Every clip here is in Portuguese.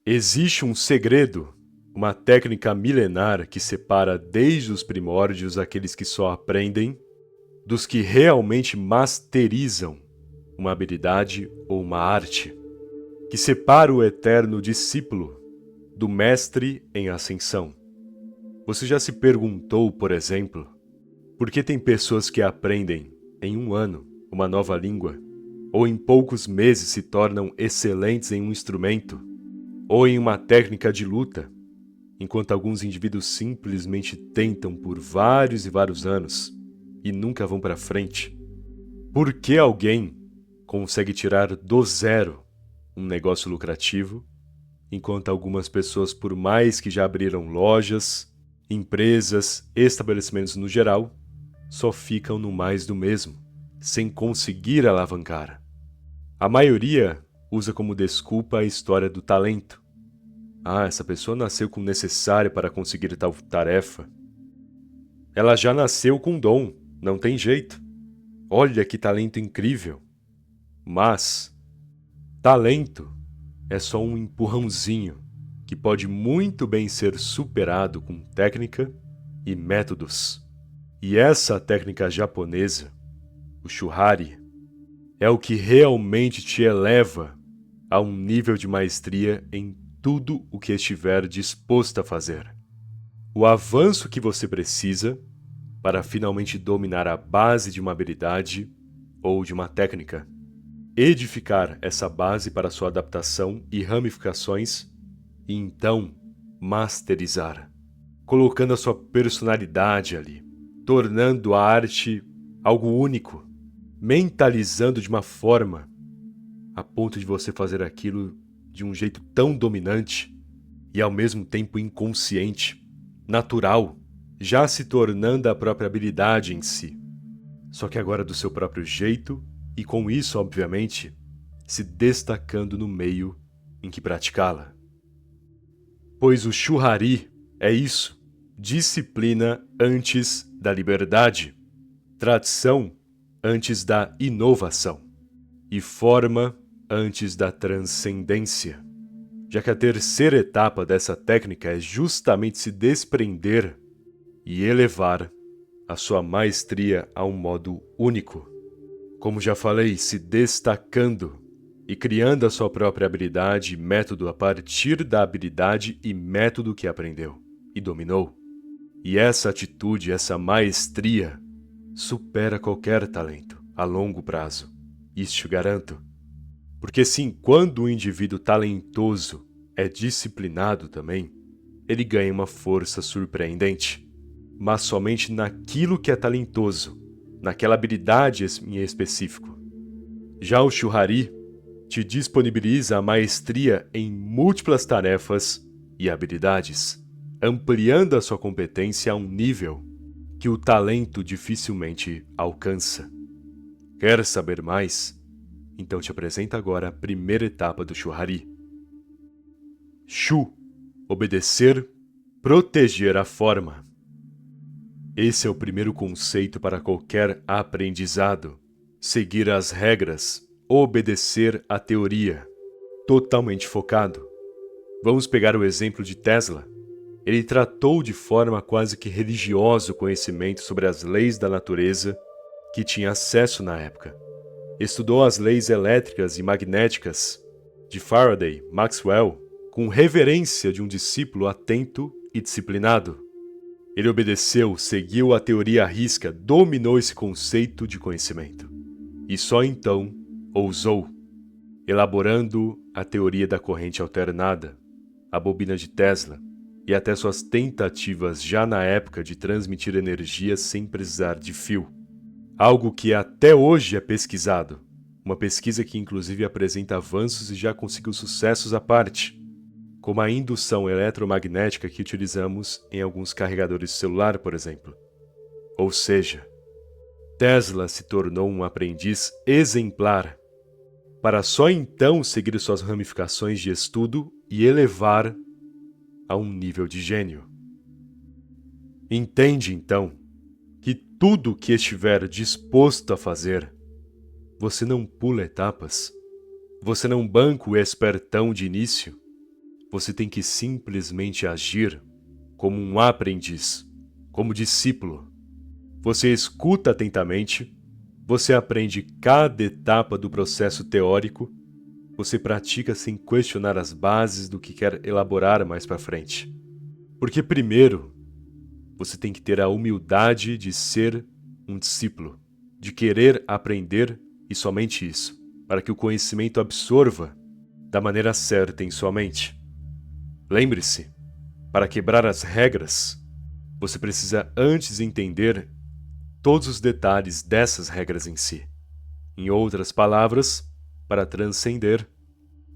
Existe um segredo, uma técnica milenar que separa desde os primórdios aqueles que só aprendem dos que realmente masterizam uma habilidade ou uma arte, que separa o eterno discípulo do mestre em ascensão. Você já se perguntou, por exemplo, por que tem pessoas que aprendem em um ano uma nova língua, ou em poucos meses se tornam excelentes em um instrumento, ou em uma técnica de luta, enquanto alguns indivíduos simplesmente tentam por vários e vários anos e nunca vão para frente? Por que alguém consegue tirar do zero um negócio lucrativo, enquanto algumas pessoas, por mais que já abriram lojas, empresas, estabelecimentos no geral, só ficam no mais do mesmo, sem conseguir alavancar? A maioria usa como desculpa a história do talento. Ah, essa pessoa nasceu com o necessário para conseguir tal tarefa. Ela já nasceu com dom, não tem jeito. Olha que talento incrível. Mas talento é só um empurrãozinho que pode muito bem ser superado com técnica e métodos. E essa técnica japonesa, o Shuhari, é o que realmente te eleva a um nível de maestria em tudo o que estiver disposto a fazer. O avanço que você precisa para finalmente dominar a base de uma habilidade ou de uma técnica. Edificar essa base para sua adaptação e ramificações, e então masterizar, colocando a sua personalidade ali, tornando a arte algo único, mentalizando de uma forma a ponto de você fazer aquilo de um jeito tão dominante e ao mesmo tempo inconsciente, natural, já se tornando a própria habilidade em si. Só que agora do seu próprio jeito e com isso, obviamente, se destacando no meio em que praticá-la. Pois o Shuhari é isso, disciplina antes da liberdade, tradição antes da inovação e forma antes da transcendência, já que a terceira etapa dessa técnica é justamente se desprender e elevar a sua maestria a um modo único. Como já falei, se destacando e criando a sua própria habilidade e método a partir da habilidade e método que aprendeu e dominou. E essa atitude, essa maestria, supera qualquer talento a longo prazo. Isso te garanto. Porque sim, quando o indivíduo talentoso é disciplinado também, ele ganha uma força surpreendente. Mas somente naquilo que é talentoso, naquela habilidade em específico. Já o Shuhari te disponibiliza a maestria em múltiplas tarefas e habilidades, ampliando a sua competência a um nível que o talento dificilmente alcança. Quer saber mais? Então te apresento agora a primeira etapa do Shuhari. Shu, obedecer, proteger a forma. Esse é o primeiro conceito para qualquer aprendizado. Seguir as regras, obedecer à teoria. Totalmente focado. Vamos pegar o exemplo de Tesla. Ele tratou de forma quase que religiosa o conhecimento sobre as leis da natureza que tinha acesso na época. Estudou as leis elétricas e magnéticas de Faraday, Maxwell, com reverência de um discípulo atento e disciplinado. Ele obedeceu, seguiu a teoria à risca, dominou esse conceito de conhecimento. E só então ousou, elaborando a teoria da corrente alternada, a bobina de Tesla, e até suas tentativas já na época de transmitir energia sem precisar de fio. Algo que até hoje é pesquisado, uma pesquisa que inclusive apresenta avanços e já conseguiu sucessos à parte, como a indução eletromagnética que utilizamos em alguns carregadores de celular, por exemplo. Ou seja, Tesla se tornou um aprendiz exemplar, para só então seguir suas ramificações de estudo e elevar a um nível de gênio. Entende, então, que tudo que estiver disposto a fazer, você não pula etapas, você não banca o espertão de início, Você tem que simplesmente agir como um aprendiz, como discípulo. Você escuta atentamente, você aprende cada etapa do processo teórico, você pratica sem questionar as bases do que quer elaborar mais para frente. Porque primeiro, você tem que ter a humildade de ser um discípulo, de querer aprender e somente isso, para que o conhecimento absorva da maneira certa em sua mente. Lembre-se, para quebrar as regras, você precisa antes entender todos os detalhes dessas regras em si. Em outras palavras, para transcender,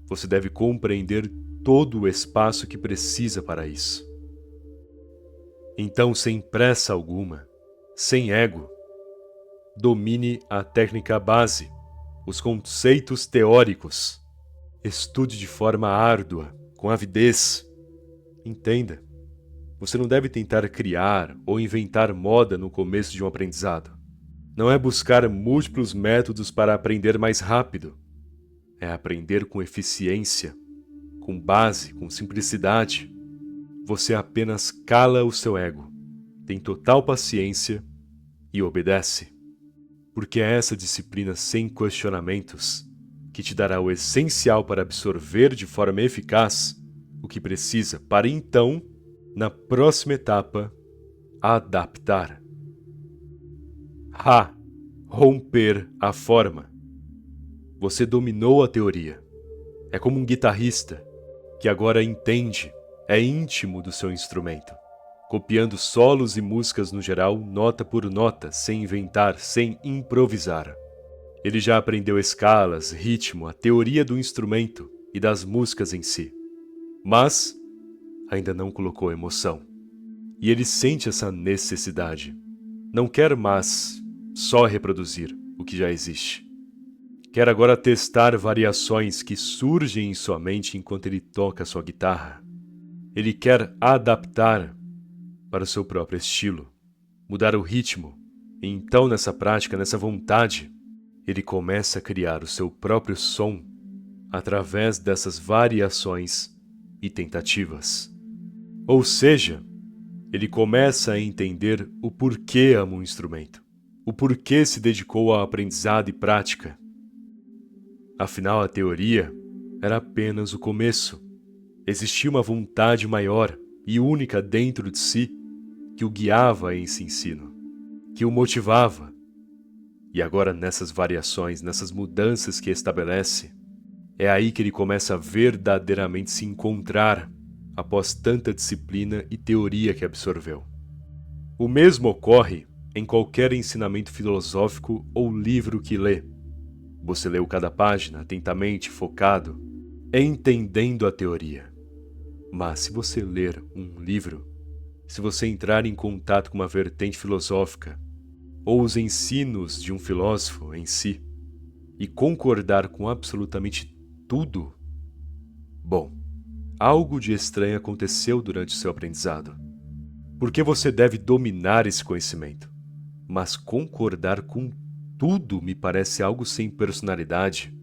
você deve compreender todo o espaço que precisa para isso. Então, sem pressa alguma, sem ego, domine a técnica base, os conceitos teóricos. Estude de forma árdua, com avidez. Entenda, você não deve tentar criar ou inventar moda no começo de um aprendizado. Não é buscar múltiplos métodos para aprender mais rápido. É aprender com eficiência, com base, com simplicidade. Você apenas cala o seu ego, tem total paciência e obedece. Porque é essa disciplina sem questionamentos que te dará o essencial para absorver de forma eficaz o que precisa para então, na próxima etapa, adaptar. Romper a forma. Você dominou a teoria. É como um guitarrista que agora entende, é íntimo do seu instrumento, copiando solos e músicas no geral, nota por nota, sem inventar, sem improvisar. Ele já aprendeu escalas, ritmo, a teoria do instrumento e das músicas em si. Mas ainda não colocou emoção. E ele sente essa necessidade. Não quer mais só reproduzir o que já existe. Quer agora testar variações que surgem em sua mente enquanto ele toca sua guitarra. Ele quer adaptar para o seu próprio estilo, mudar o ritmo. E então, nessa prática, nessa vontade, ele começa a criar o seu próprio som através dessas variações e tentativas. Ou seja, ele começa a entender o porquê ama um instrumento, o porquê se dedicou ao aprendizado e prática. Afinal, a teoria era apenas o começo. Existia uma vontade maior e única dentro de si que o guiava a esse ensino, que o motivava. E agora, nessas variações, nessas mudanças que estabelece, é aí que ele começa a verdadeiramente se encontrar após tanta disciplina e teoria que absorveu. O mesmo ocorre em qualquer ensinamento filosófico ou livro que lê. Você leu cada página atentamente, focado, entendendo a teoria. Mas se você ler um livro, se você entrar em contato com uma vertente filosófica, ou os ensinos de um filósofo em si, e concordar com absolutamente tudo, bom, algo de estranho aconteceu durante o seu aprendizado. Porque você deve dominar esse conhecimento, mas concordar com tudo me parece algo sem personalidade.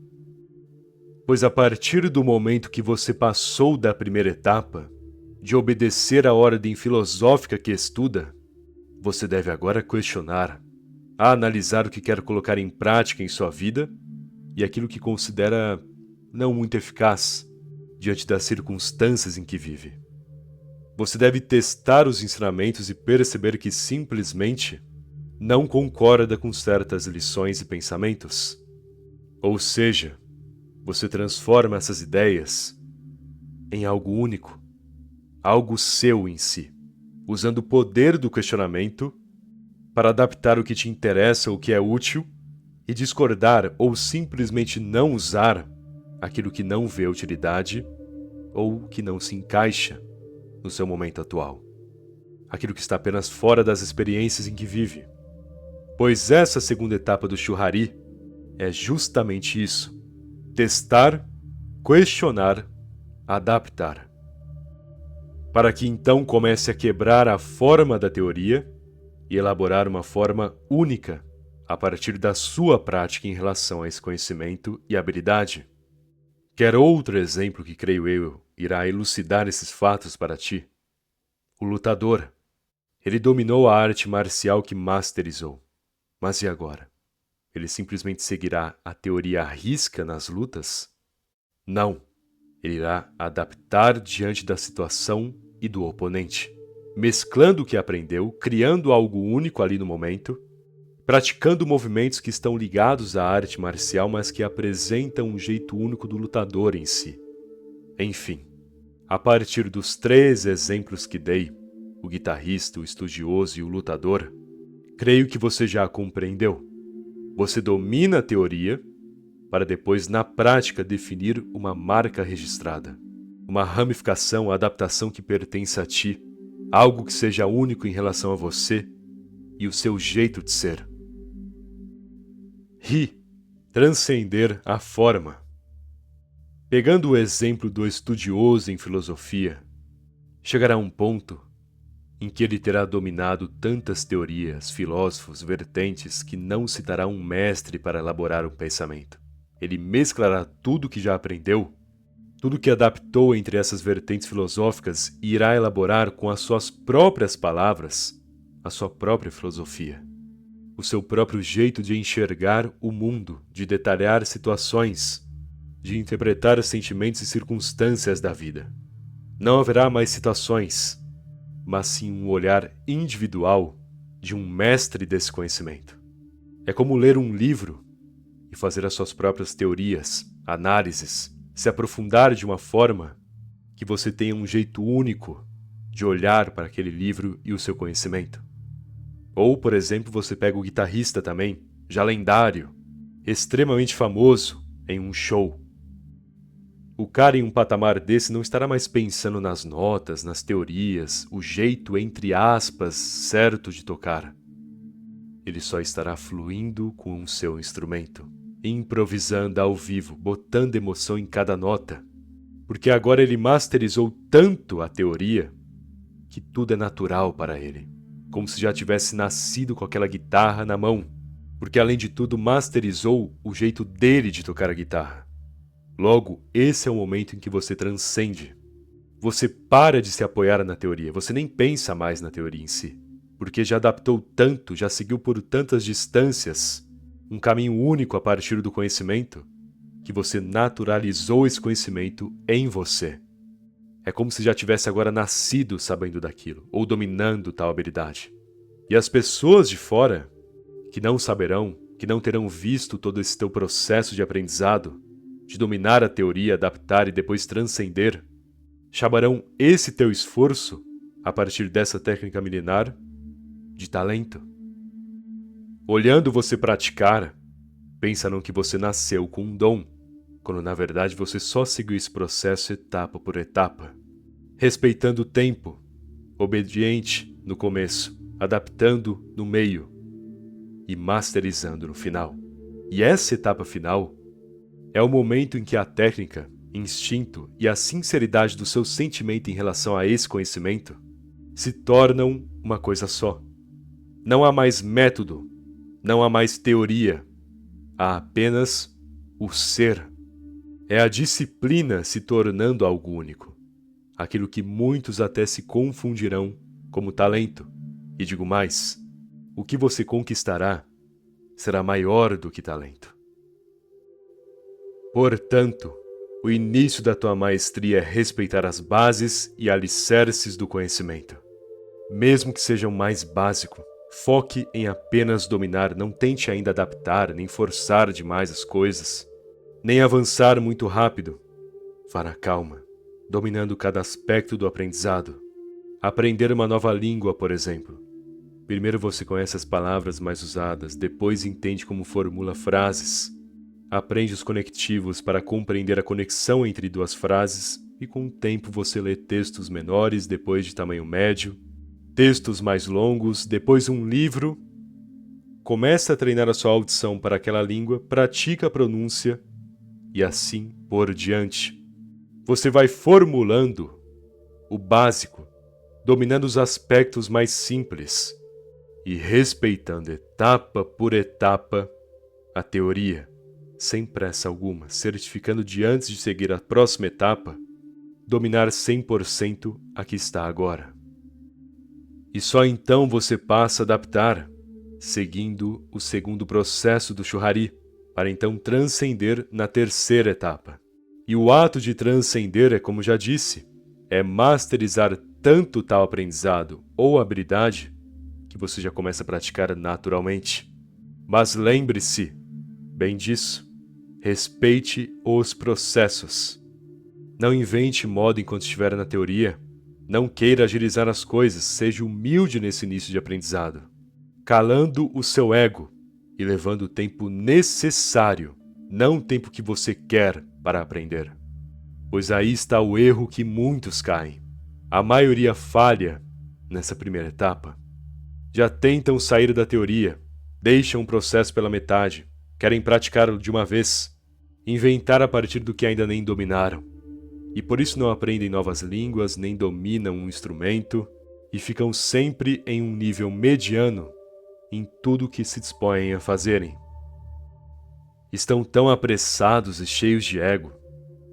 Pois a partir do momento que você passou da primeira etapa, de obedecer à ordem filosófica que estuda, você deve agora questionar, analisar o que quer colocar em prática em sua vida e aquilo que considera não muito eficaz diante das circunstâncias em que vive. Você deve testar os ensinamentos e perceber que simplesmente não concorda com certas lições e pensamentos. Ou seja, você transforma essas ideias em algo único, algo seu em si, usando o poder do questionamento para adaptar o que te interessa ou o que é útil e discordar ou simplesmente não usar aquilo que não vê utilidade ou que não se encaixa no seu momento atual, aquilo que está apenas fora das experiências em que vive. Pois essa segunda etapa do Churrari é justamente isso: testar, questionar, adaptar. Para que então comece a quebrar a forma da teoria e elaborar uma forma única a partir da sua prática em relação a esse conhecimento e habilidade. Quer outro exemplo que creio eu irá elucidar esses fatos para ti. O lutador. Ele dominou a arte marcial que masterizou. Mas e agora? Ele simplesmente seguirá a teoria à risca nas lutas? Não. Ele irá adaptar diante da situação e do oponente, mesclando o que aprendeu, criando algo único ali no momento, praticando movimentos que estão ligados à arte marcial, mas que apresentam um jeito único do lutador em si. Enfim, a partir dos 3 exemplos que dei, o guitarrista, o estudioso e o lutador, creio que você já compreendeu. Você domina a teoria para depois, na prática, definir uma marca registrada, uma ramificação, adaptação que pertence a ti, algo que seja único em relação a você e o seu jeito de ser. Transcender a forma. Pegando o exemplo do estudioso em filosofia, chegará um ponto em que ele terá dominado tantas teorias, filósofos, vertentes, que não citará um mestre para elaborar um pensamento. Ele mesclará tudo que já aprendeu, tudo que adaptou entre essas vertentes filosóficas e irá elaborar com as suas próprias palavras a sua própria filosofia, o seu próprio jeito de enxergar o mundo, de detalhar situações, de interpretar sentimentos e circunstâncias da vida. Não haverá mais citações, mas sim um olhar individual de um mestre desse conhecimento. É como ler um livro e fazer as suas próprias teorias, análises, se aprofundar de uma forma que você tenha um jeito único de olhar para aquele livro e o seu conhecimento. Ou, por exemplo, você pega o guitarrista também, já lendário, extremamente famoso em um show. O cara em um patamar desse não estará mais pensando nas notas, nas teorias, o jeito, entre aspas, certo de tocar. Ele só estará fluindo com o seu instrumento, improvisando ao vivo, botando emoção em cada nota, porque agora ele masterizou tanto a teoria que tudo é natural para ele, como se já tivesse nascido com aquela guitarra na mão, porque além de tudo masterizou o jeito dele de tocar a guitarra. Logo, esse é o momento em que você transcende. Você para de se apoiar na teoria, você nem pensa mais na teoria em si, porque já adaptou tanto, já seguiu por tantas distâncias, um caminho único a partir do conhecimento, que você naturalizou esse conhecimento em você. É como se já tivesse agora nascido sabendo daquilo, ou dominando tal habilidade. E as pessoas de fora, que não saberão, que não terão visto todo esse teu processo de aprendizado, de dominar a teoria, adaptar e depois transcender, chamarão esse teu esforço, a partir dessa técnica milenar, de talento. Olhando você praticar, pensarão que você nasceu com um dom, quando na verdade você só seguiu esse processo etapa por etapa, respeitando o tempo, obediente no começo, adaptando no meio e masterizando no final. E essa etapa final é o momento em que a técnica, instinto e a sinceridade do seu sentimento em relação a esse conhecimento se tornam uma coisa só. Não há mais método, não há mais teoria, há apenas o ser. É a disciplina se tornando algo único, aquilo que muitos até se confundirão como talento. E digo mais, o que você conquistará será maior do que talento. Portanto, o início da tua maestria é respeitar as bases e alicerces do conhecimento. Mesmo que seja o mais básico, foque em apenas dominar, não tente ainda adaptar, nem forçar demais as coisas, nem avançar muito rápido. Vá na calma, dominando cada aspecto do aprendizado. Aprender uma nova língua, por exemplo. Primeiro você conhece as palavras mais usadas, depois entende como formula frases. Aprende os conectivos para compreender a conexão entre duas frases e com o tempo você lê textos menores, depois de tamanho médio, textos mais longos, depois um livro. Começa a treinar a sua audição para aquela língua, pratica a pronúncia e assim por diante. Você vai formulando o básico, dominando os aspectos mais simples e respeitando etapa por etapa a teoria, sem pressa alguma, certificando de antes de seguir a próxima etapa, dominar 100% a que está agora. E só então você passa a adaptar, seguindo o segundo processo do Churrari, para então transcender na terceira etapa. E o ato de transcender é, como já disse, é masterizar tanto tal aprendizado ou habilidade que você já começa a praticar naturalmente. Mas lembre-se bem disso. Respeite os processos. Não invente moda enquanto estiver na teoria. Não queira agilizar as coisas. Seja humilde nesse início de aprendizado, calando o seu ego e levando o tempo necessário, não o tempo que você quer para aprender. Pois aí está o erro que muitos caem. A maioria falha nessa primeira etapa. Já tentam sair da teoria, deixam o processo pela metade, querem praticá-lo de uma vez, inventar a partir do que ainda nem dominaram. E por isso não aprendem novas línguas, nem dominam um instrumento, e ficam sempre em um nível mediano em tudo o que se dispõem a fazerem. Estão tão apressados e cheios de ego,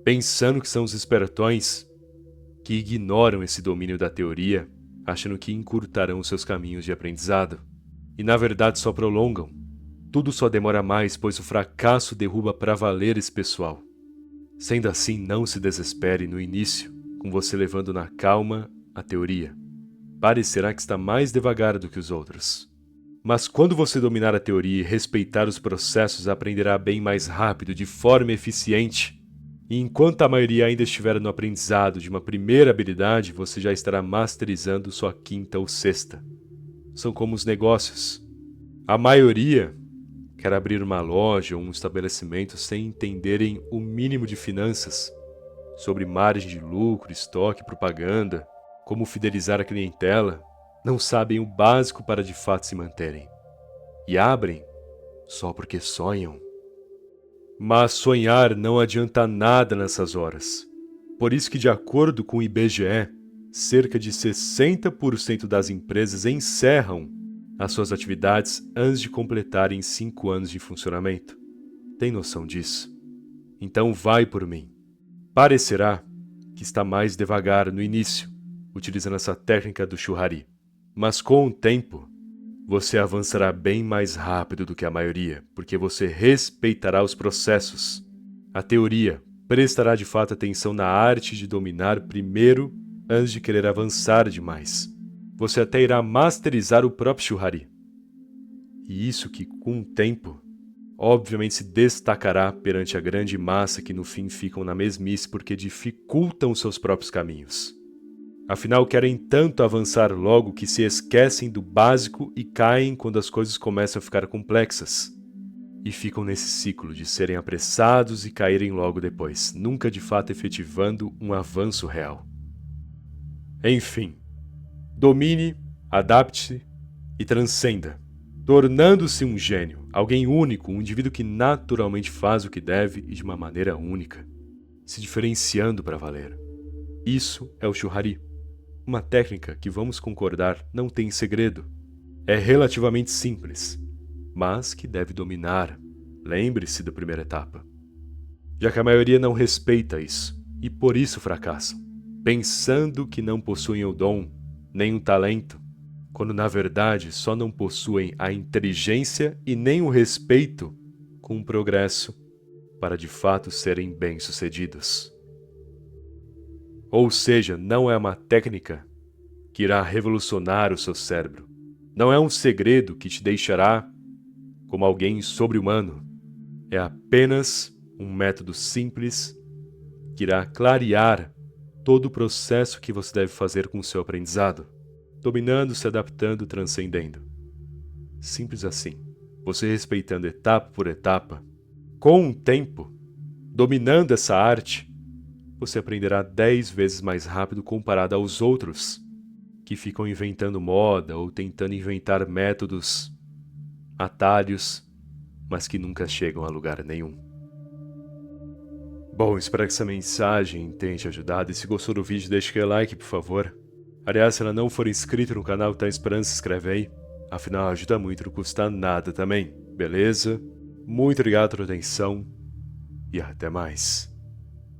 pensando que são os espertões, que ignoram esse domínio da teoria, achando que encurtarão seus caminhos de aprendizado. E na verdade só prolongam. Tudo só demora mais, pois o fracasso derruba para valer esse pessoal. Sendo assim, não se desespere no início, com você levando na calma a teoria. Parecerá que está mais devagar do que os outros. Mas quando você dominar a teoria e respeitar os processos, aprenderá bem mais rápido, de forma eficiente. E enquanto a maioria ainda estiver no aprendizado de uma primeira habilidade, você já estará masterizando sua quinta ou sexta. São como os negócios. A maioria quer abrir uma loja ou um estabelecimento sem entenderem o mínimo de finanças, sobre margem de lucro, estoque, propaganda, como fidelizar a clientela. Não sabem o básico para de fato se manterem. E abrem só porque sonham. Mas sonhar não adianta nada nessas horas. Por isso que, de acordo com o IBGE, cerca de 60% das empresas encerram as suas atividades antes de completarem 5 anos de funcionamento. Tem noção disso? Então vai por mim. Parecerá que está mais devagar no início, utilizando essa técnica do Churrari. Mas com o tempo, você avançará bem mais rápido do que a maioria, porque você respeitará os processos. A teoria prestará de fato atenção na arte de dominar primeiro antes de querer avançar demais. Você até irá masterizar o próprio Churrari. E isso que, com o tempo, obviamente se destacará perante a grande massa que no fim ficam na mesmice porque dificultam seus próprios caminhos. Afinal, querem tanto avançar logo que se esquecem do básico e caem quando as coisas começam a ficar complexas. E ficam nesse ciclo de serem apressados e caírem logo depois, nunca de fato efetivando um avanço real. Enfim, domine, adapte-se e transcenda, tornando-se um gênio, alguém único, um indivíduo que naturalmente faz o que deve e de uma maneira única, se diferenciando para valer. Isso é o Churrari. Uma técnica que, vamos concordar, não tem segredo. É relativamente simples, mas que deve dominar. Lembre-se da primeira etapa. Já que a maioria não respeita isso, e por isso fracassam, pensando que não possuem o dom, nem o talento, quando na verdade só não possuem a inteligência e nem o respeito com o progresso para de fato serem bem-sucedidos. Ou seja, não é uma técnica que irá revolucionar o seu cérebro. Não é um segredo que te deixará como alguém sobre-humano. É apenas um método simples que irá clarear todo o processo que você deve fazer com o seu aprendizado, dominando, se adaptando, transcendendo. Simples assim. Você respeitando etapa por etapa, com o tempo, dominando essa arte, você aprenderá 10 vezes mais rápido comparado aos outros que ficam inventando moda ou tentando inventar métodos, atalhos, mas que nunca chegam a lugar nenhum. Bom, espero que essa mensagem tenha te ajudado. E se gostou do vídeo, deixa aquele like, por favor. Aliás, se ela não for inscrito no canal, tá esperando, se inscreve aí. Afinal, ajuda muito, não custa nada também, beleza? Muito obrigado pela atenção e até mais.